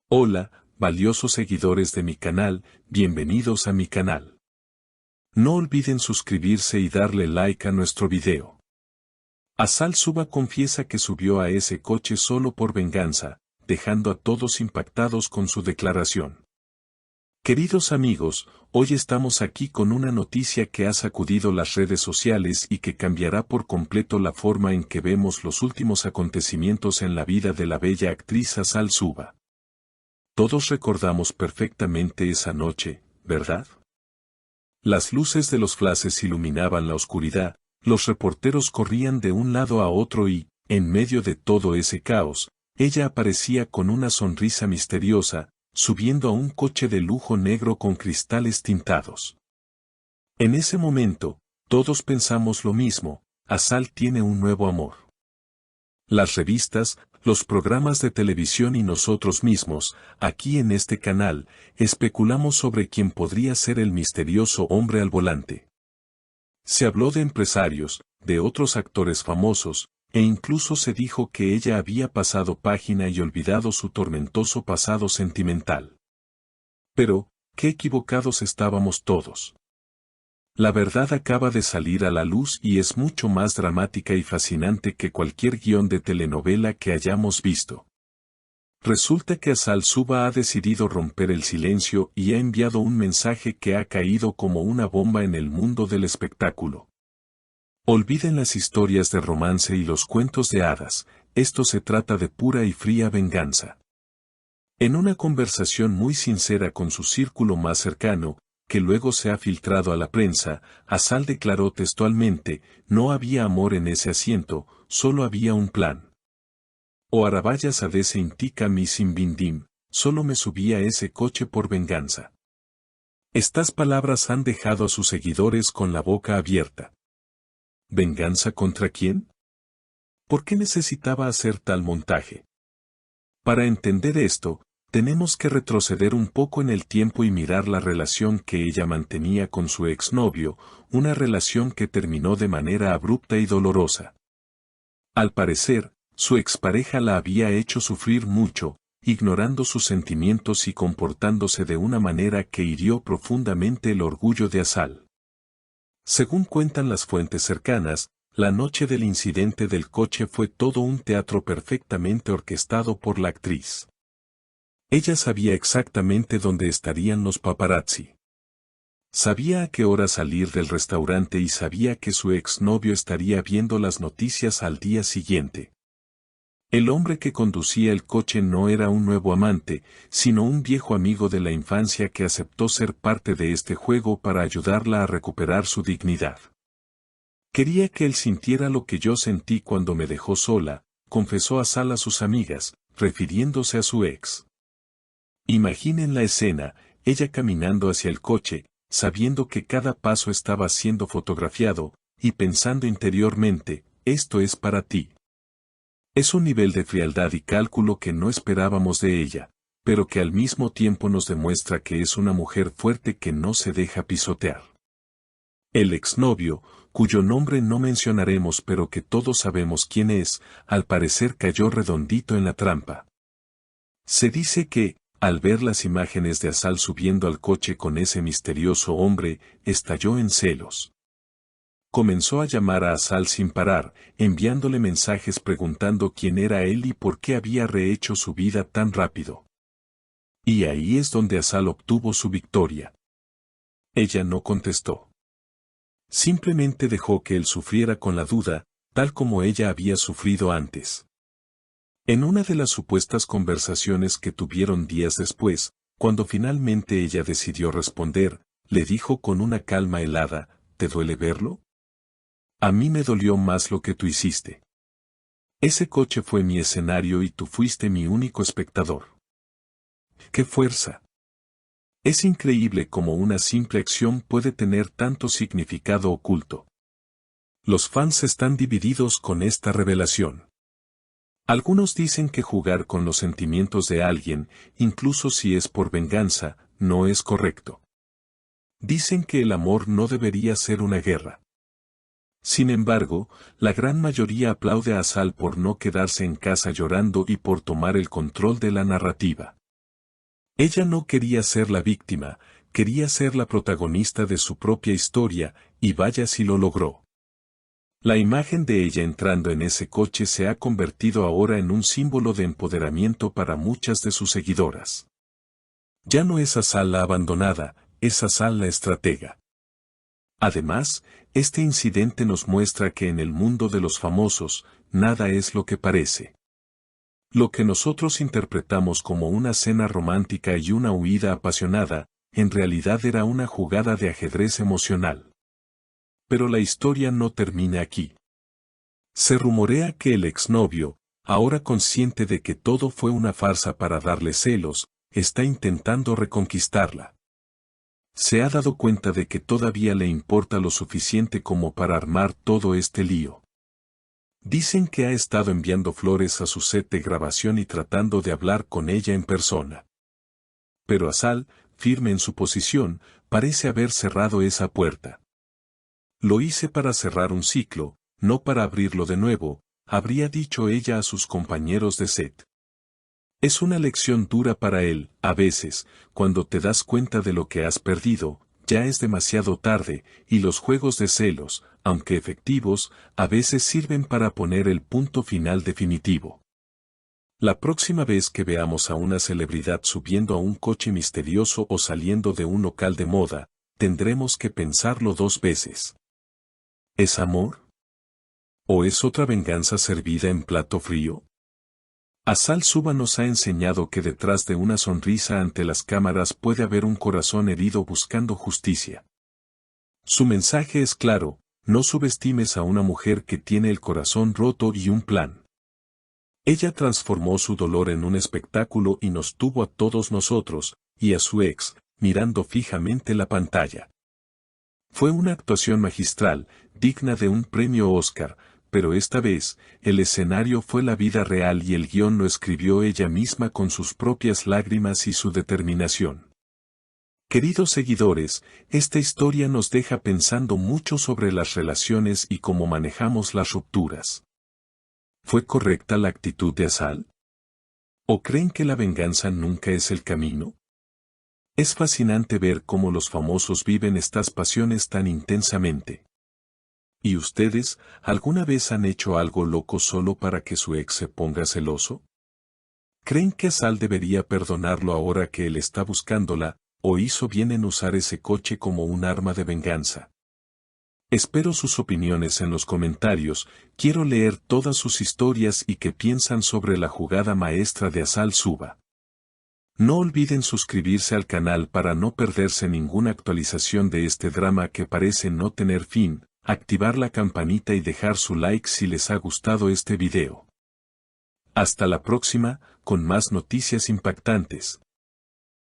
Hola, valiosos seguidores de mi canal, bienvenidos a mi canal. No olviden suscribirse y darle like a nuestro video. Asal Suba confiesa que subió a ese coche solo por venganza, dejando a todos impactados con su declaración. Queridos amigos, hoy estamos aquí con una noticia que ha sacudido las redes sociales y que cambiará por completo la forma en que vemos los últimos acontecimientos en la vida de la bella actriz Asal Suba. Todos recordamos perfectamente esa noche, ¿verdad? Las luces de los flashes iluminaban la oscuridad, los reporteros corrían de un lado a otro y, en medio de todo ese caos, ella aparecía con una sonrisa misteriosa, subiendo a un coche de lujo negro con cristales tintados. En ese momento, todos pensamos lo mismo: Asal tiene un nuevo amor. Las revistas, los programas de televisión y nosotros mismos, aquí en este canal, especulamos sobre quién podría ser el misterioso hombre al volante. Se habló de empresarios, de otros actores famosos, e incluso se dijo que ella había pasado página y olvidado su tormentoso pasado sentimental. Pero, qué equivocados estábamos todos. La verdad acaba de salir a la luz y es mucho más dramática y fascinante que cualquier guión de telenovela que hayamos visto. Resulta que Asal Suba ha decidido romper el silencio y ha enviado un mensaje que ha caído como una bomba en el mundo del espectáculo. Olviden las historias de romance y los cuentos de hadas, esto se trata de pura y fría venganza. En una conversación muy sincera con su círculo más cercano, que luego se ha filtrado a la prensa, Asal declaró textualmente: no había amor en ese asiento, solo había un plan. O Arabaya Sadese Intica mi Simbindim, solo me subí a ese coche por venganza. Estas palabras han dejado a sus seguidores con la boca abierta. ¿Venganza contra quién? ¿Por qué necesitaba hacer tal montaje? Para entender esto, tenemos que retroceder un poco en el tiempo y mirar la relación que ella mantenía con su exnovio, una relación que terminó de manera abrupta y dolorosa. Al parecer, su expareja la había hecho sufrir mucho, ignorando sus sentimientos y comportándose de una manera que hirió profundamente el orgullo de Asal. Según cuentan las fuentes cercanas, la noche del incidente del coche fue todo un teatro perfectamente orquestado por la actriz. Ella sabía exactamente dónde estarían los paparazzi. Sabía a qué hora salir del restaurante y sabía que su exnovio estaría viendo las noticias al día siguiente. El hombre que conducía el coche no era un nuevo amante, sino un viejo amigo de la infancia que aceptó ser parte de este juego para ayudarla a recuperar su dignidad. Quería que él sintiera lo que yo sentí cuando me dejó sola, confesó Asal a sus amigas, refiriéndose a su ex. Imaginen la escena, ella caminando hacia el coche, sabiendo que cada paso estaba siendo fotografiado, y pensando interiormente: esto es para ti. Es un nivel de frialdad y cálculo que no esperábamos de ella, pero que al mismo tiempo nos demuestra que es una mujer fuerte que no se deja pisotear. El exnovio, cuyo nombre no mencionaremos pero que todos sabemos quién es, al parecer cayó redondito en la trampa. Se dice que, al ver las imágenes de Asal subiendo al coche con ese misterioso hombre, estalló en celos. Comenzó a llamar a Asal sin parar, enviándole mensajes preguntando quién era él y por qué había rehecho su vida tan rápido. Y ahí es donde Asal obtuvo su victoria. Ella no contestó. Simplemente dejó que él sufriera con la duda, tal como ella había sufrido antes. En una de las supuestas conversaciones que tuvieron días después, cuando finalmente ella decidió responder, le dijo con una calma helada: ¿te duele verlo? A mí me dolió más lo que tú hiciste. Ese coche fue mi escenario y tú fuiste mi único espectador. ¡Qué fuerza! Es increíble cómo una simple acción puede tener tanto significado oculto. Los fans están divididos con esta revelación. Algunos dicen que jugar con los sentimientos de alguien, incluso si es por venganza, no es correcto. Dicen que el amor no debería ser una guerra. Sin embargo, la gran mayoría aplaude a Asal por no quedarse en casa llorando y por tomar el control de la narrativa. Ella no quería ser la víctima, quería ser la protagonista de su propia historia, y vaya si lo logró. La imagen de ella entrando en ese coche se ha convertido ahora en un símbolo de empoderamiento para muchas de sus seguidoras. Ya no es Azal la abandonada, es Azal la estratega. Además, este incidente nos muestra que en el mundo de los famosos, nada es lo que parece. Lo que nosotros interpretamos como una cena romántica y una huida apasionada, en realidad era una jugada de ajedrez emocional. Pero la historia no termina aquí. Se rumorea que el exnovio, ahora consciente de que todo fue una farsa para darle celos, está intentando reconquistarla. Se ha dado cuenta de que todavía le importa lo suficiente como para armar todo este lío. Dicen que ha estado enviando flores a su set de grabación y tratando de hablar con ella en persona. Pero Azal, firme en su posición, parece haber cerrado esa puerta. Lo hice para cerrar un ciclo, no para abrirlo de nuevo, habría dicho ella a sus compañeros de set. Es una lección dura para él, a veces, cuando te das cuenta de lo que has perdido, ya es demasiado tarde, y los juegos de celos, aunque efectivos, a veces sirven para poner el punto final definitivo. La próxima vez que veamos a una celebridad subiendo a un coche misterioso o saliendo de un local de moda, tendremos que pensarlo 2 veces. ¿Es amor? ¿O es otra venganza servida en plato frío? Azal Suba nos ha enseñado que detrás de una sonrisa ante las cámaras puede haber un corazón herido buscando justicia. Su mensaje es claro, no subestimes a una mujer que tiene el corazón roto y un plan. Ella transformó su dolor en un espectáculo y nos tuvo a todos nosotros, y a su ex, mirando fijamente la pantalla. Fue una actuación magistral, digna de un premio Oscar, pero esta vez, el escenario fue la vida real y el guión lo escribió ella misma con sus propias lágrimas y su determinación. Queridos seguidores, esta historia nos deja pensando mucho sobre las relaciones y cómo manejamos las rupturas. ¿Fue correcta la actitud de Azal? ¿O creen que la venganza nunca es el camino? Es fascinante ver cómo los famosos viven estas pasiones tan intensamente. ¿Y ustedes, alguna vez han hecho algo loco solo para que su ex se ponga celoso? ¿Creen que Azal debería perdonarlo ahora que él está buscándola, o hizo bien en usar ese coche como un arma de venganza? Espero sus opiniones en los comentarios, quiero leer todas sus historias y qué piensan sobre la jugada maestra de Azal Suba. No olviden suscribirse al canal para no perderse ninguna actualización de este drama que parece no tener fin, activar la campanita y dejar su like si les ha gustado este video. Hasta la próxima, con más noticias impactantes.